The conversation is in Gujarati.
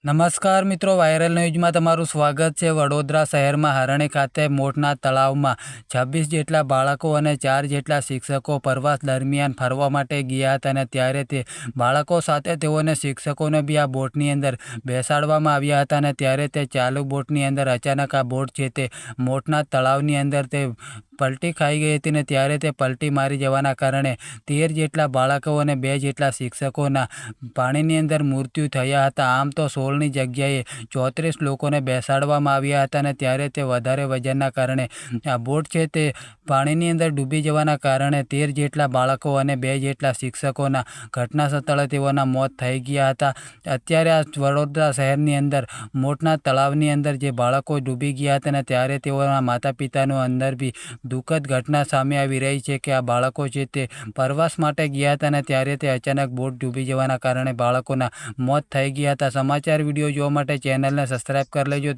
નમસ્કાર મિત્રો, વાયરલ ન્યૂઝમાં તમારું સ્વાગત છે। વડોદરા શહેરમાં હરણી ખાતે મોટના તળાવમાં 26 જેટલા બાળકો અને 4 જેટલા શિક્ષકો પ્રવાસ દરમિયાન ફરવા માટે ગયા હતા અને ત્યારે તે બાળકો સાથે તેઓને શિક્ષકોને બી આ બોટની અંદર બેસાડવામાં આવ્યા હતા અને ત્યારે તે ચાલુ બોટની અંદર અચાનક આ બોટ છે તે મોટના તળાવની અંદર તે પલટી ખાઈ ગઈ હતી ને ત્યારે તે પલટી મારી જવાના કારણે 13 જેટલા બાળકો અને 2 જેટલા શિક્ષકોના પાણીની અંદર મૃત્યુ થયા હતા। આમ તો 16ની જગ્યાએ 34 લોકોને બેસાડવામાં આવ્યા હતા અને ત્યારે તે વધારે વજનના કારણે આ બોટ છે તે પાણીની અંદર ડૂબી જવાના કારણે 13 જેટલા બાળકો અને 2 જેટલા શિક્ષકોના ઘટના સ્થળે તેઓના મોત થઈ ગયા હતા। અત્યારે આ વડોદરા શહેરની અંદર મોટના તળાવની અંદર જે બાળકો ડૂબી ગયા હતા અને ત્યારે તેઓના માતા પિતાનું અંદર બી દુઃખદ ઘટના સામે આવી રહી છે કે આ બાળકો છે તે પ્રવાસ માટે ગયા હતા અને ત્યારે તે અચાનક બોટ ડૂબી જવાના કારણે બાળકોના મોત થઈ ગયા હતા। સમાચાર વિડીયો જોવા માટે ચેનલને સબસ્ક્રાઈબ કરી લેજો।